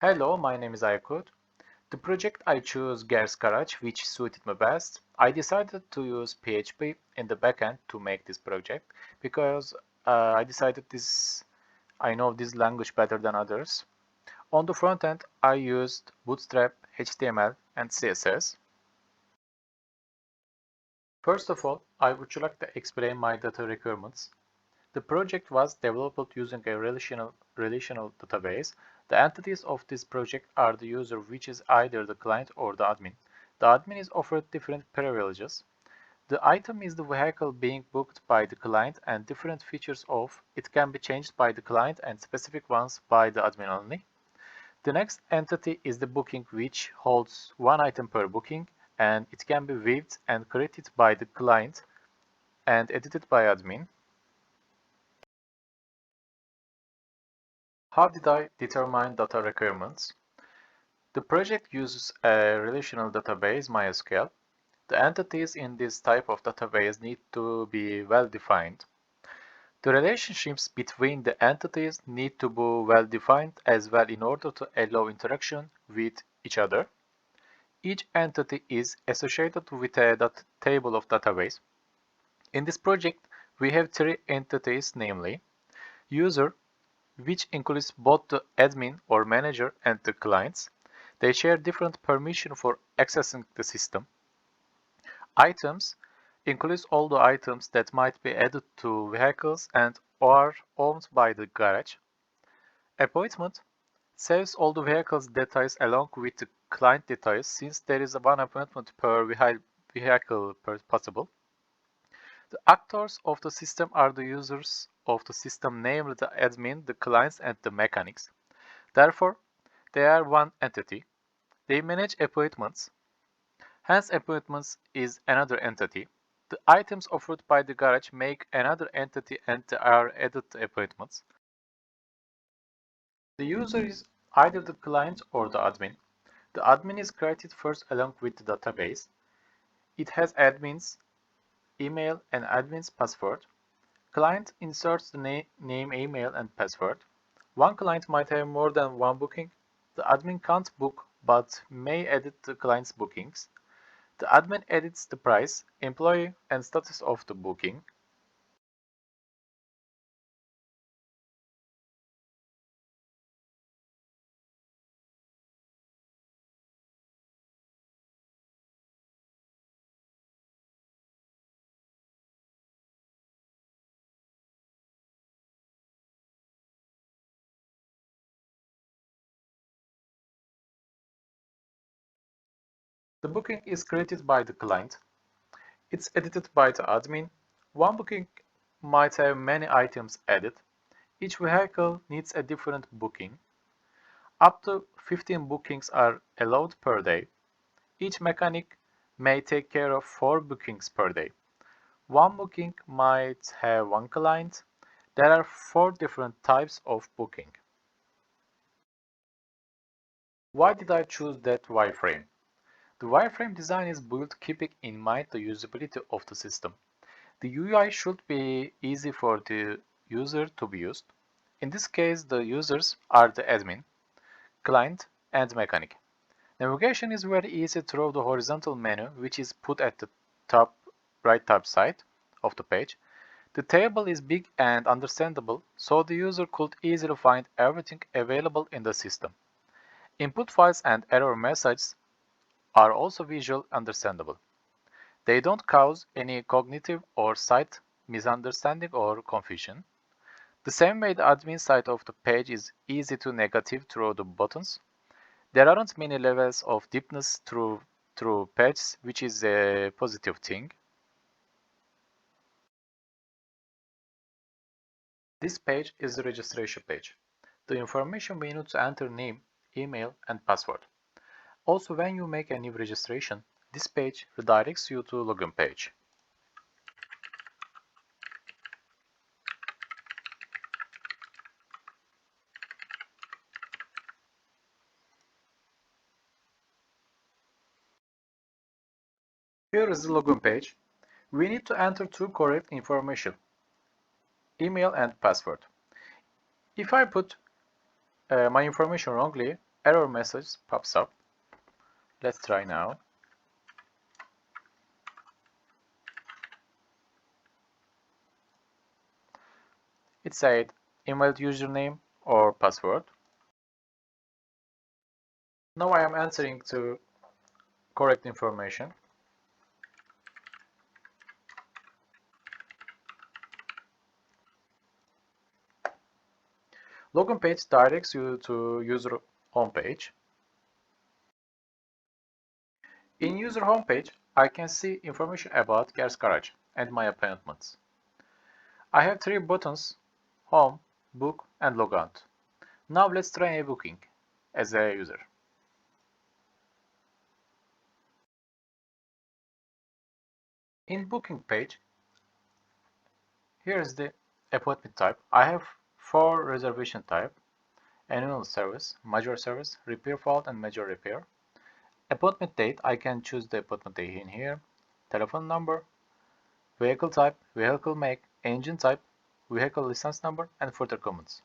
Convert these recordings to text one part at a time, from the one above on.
Hello, my name is Aykut. The project I chose GersGarage, which suited me best. I decided to use PHP in the backend to make this project because I decided I know this language better than others. On the front end, I used Bootstrap, HTML, and CSS. First of all, I would like to explain my data requirements. The project was developed using a relational database. The entities of this project are the user, which is either the client or the admin. The admin is offered different privileges. The item is the vehicle being booked by the client, and different features of it can be changed by the client and specific ones by the admin only. The next entity is the booking, which holds one item per booking, and it can be viewed and created by the client and edited by admin. How did I determine data requirements? The project uses a relational database, MySQL. The entities in this type of database need to be well defined. The relationships between the entities need to be well defined as well in order to allow interaction with each other. Each entity is associated with a table of database. In this project, we have three entities, namely user, which includes both the admin or manager and the clients. They share different permission for accessing the system. Items includes all the items that might be added to vehicles and are owned by the garage. Appointment saves all the vehicles details along with the client details since there is one appointment per vehicle possible. The actors of the system are the users of the system, namely the admin, the clients, and the mechanics. Therefore, they are one entity. They manage appointments. Hence, appointments is another entity. The items offered by the garage make another entity and are added to appointments. The user is either the client or the admin. The admin is created first along with the database. It has admin's email and admin's password. Client inserts the name, email, and password. One client might have more than one booking. The admin can't book but may edit the client's bookings. The admin edits the price, employee, and status of the booking. The booking is created by the client. It's edited by the admin. One booking might have many items added. Each vehicle needs a different booking. Up to 15 bookings are allowed per day. Each mechanic may take care of 4 bookings per day. One booking might have one client. There are 4 different types of booking. Why did I choose that wireframe? The wireframe design is built keeping in mind the usability of the system. The UI should be easy for the user to be used. In this case, the users are the admin, client, and mechanic. Navigation is very easy through the horizontal menu, which is put at the top right top side of the page. The table is big and understandable, so the user could easily find everything available in the system. Input files and error messages are also visually understandable. They don't cause any cognitive or site misunderstanding or confusion. The same way the admin side of the page is easy to navigate through the buttons. There aren't many levels of deepness through pages, which is a positive thing. This page is the registration page. The information we need to enter name, email, and password. Also, when you make a new registration, this page redirects you to login page. Here is the login page. We need to enter two correct information, email and password. If I put my information wrongly, error message pops up. Let's try now. It said email username or password. Now I am entering the correct information. Login page directs you to user homepage. In user homepage, I can see information about GersGarage and my appointments. I have three buttons: Home, Book, and Logout. Now let's try a booking as a user. In booking page, here is the appointment type. I have four reservation type: annual service, major service, repair fault, and major repair. Appointment date, I can choose the appointment date in here. Telephone number, vehicle type, vehicle make, engine type, vehicle license number, and further comments.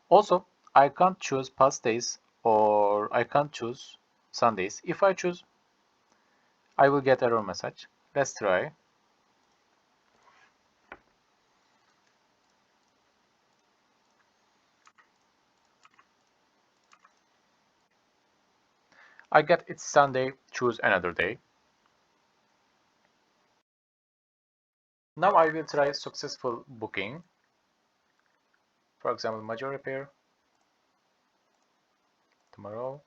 Also, I can't choose past days or I can't choose Sundays. If I choose, I will get error message. Let's try. I get it's Sunday, choose another day. Now I will try successful booking. For example, major repair tomorrow.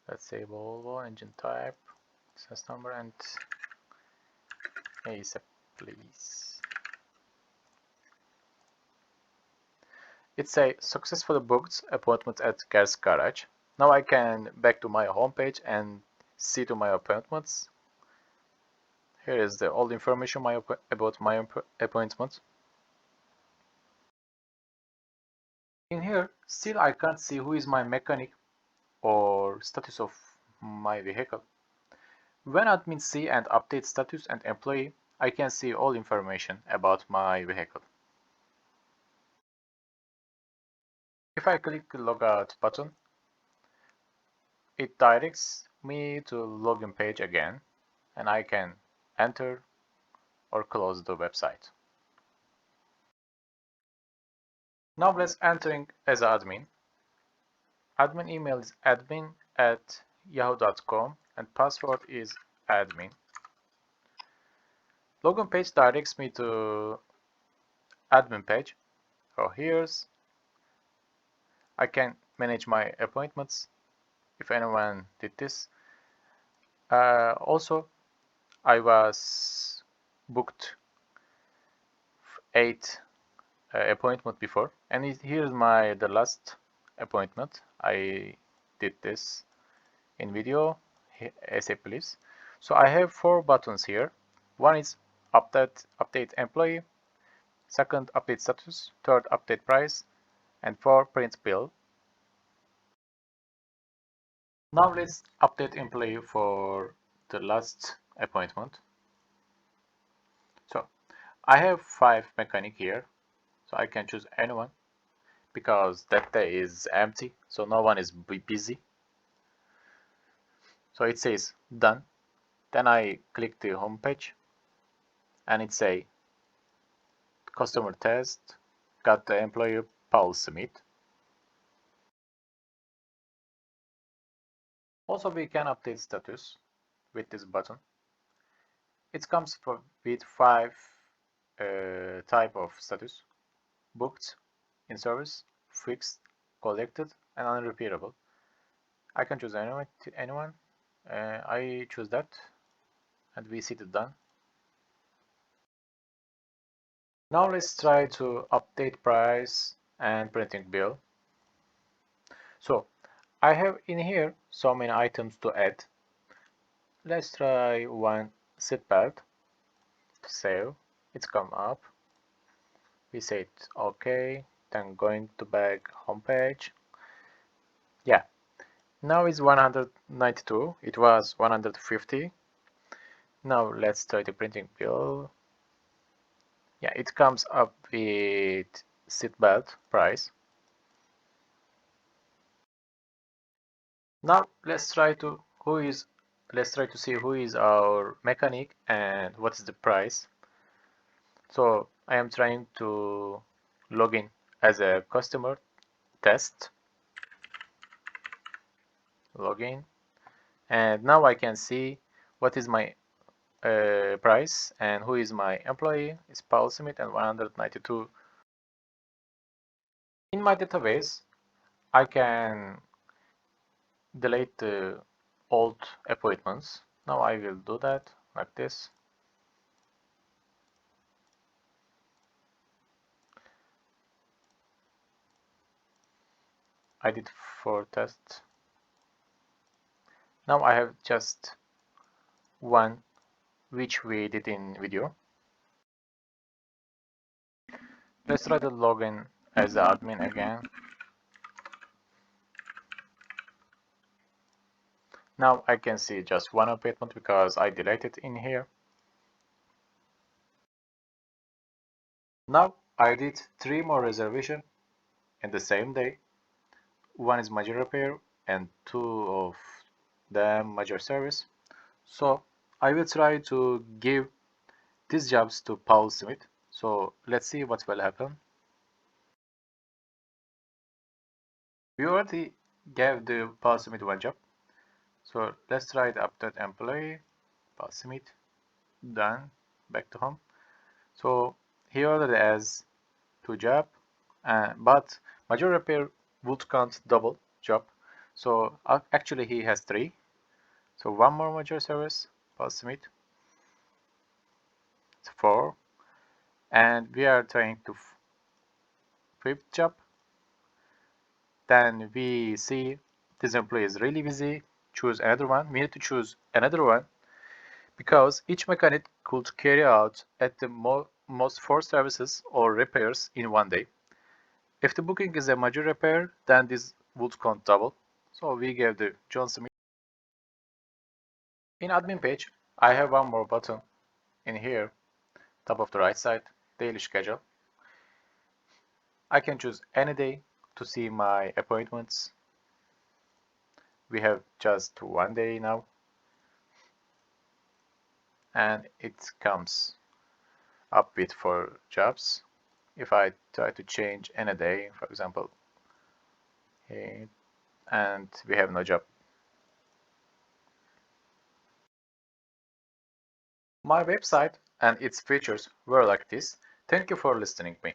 Let's say Volvo, engine type, license number, and ASAP, please. It's a successfully booked appointment at GersGarage. Now I can back to my homepage and see to my appointments. Here is the all information about my appointment. In here, still I can't see who is my mechanic or status of my vehicle. When admin see and update status and employee, I can see all information about my vehicle. If I click the logout button, it directs me to login page again, and I can enter or close the website. Now let's entering as admin. Admin email is admin@yahoo.com and password is admin. Login page directs me to admin page. So here's I can manage my appointments if anyone did this. Also, I was booked 8 appointment before, and here's the last appointment. I did this in video, ASAP please. So I have 4 buttons here. One is update employee, second update status, third update price, and 4 print bill. Now let's update employee for the last appointment. So I have 5 mechanic here, so I can choose anyone because that day is empty, so no one is busy. So it says done. Then I click the home page and it say customer test, got the employee Paul Smith. Also we can update status with this button. It comes with 5 type of status: booked, in service, fixed, collected, and unrepairable. I can choose anyone. I choose that, and we see it done. Now let's try to update price and printing bill. So I have in here so many items to add. Let's try one seat belt to save. It's come up. We say it okay. Then going to back homepage. Yeah, now it's 192. It was 150. Now let's try the printing bill. Yeah, it comes up with seat belt price. Now let's try to see who is our mechanic and what is the price. So I am trying to log in as a customer, test, login, and now I can see what is my price and who is my employee. Is Paul Smith and 192. In my database, I can delete the old appointments. Now I will do that like this. I did 4 tests. Now I have just one which we did in video. Let's try to log in as the admin again. Now I can see just one appointment because I deleted in here. Now I did 3 more reservations in the same day. One is major repair and 2 of them major service. So I will try to give these jobs to Paul Smith. So let's see what will happen. We already gave the Paul Smith one job. So let's try the update employee, Paul Smith, done, back to home. So he ordered as 2 job, but major repair would count double job. So actually he has 3. So 1 more major service, Paul Smith, 4, and we are trying to 5th job. Then we see this employee is really busy. Choose another one. We need to choose another one because each mechanic could carry out at the most 4 services or repairs in one day. If the booking is a major repair, then this would count double. So we gave the John Smith. In admin page, I have one more button in here, top of the right side, daily schedule. I can choose any day to see my appointments. We have just one day now, and it comes up with 4 jobs. If I try to change any day, for example, and we have no job. My website and its features were like this. Thank you for listening to me.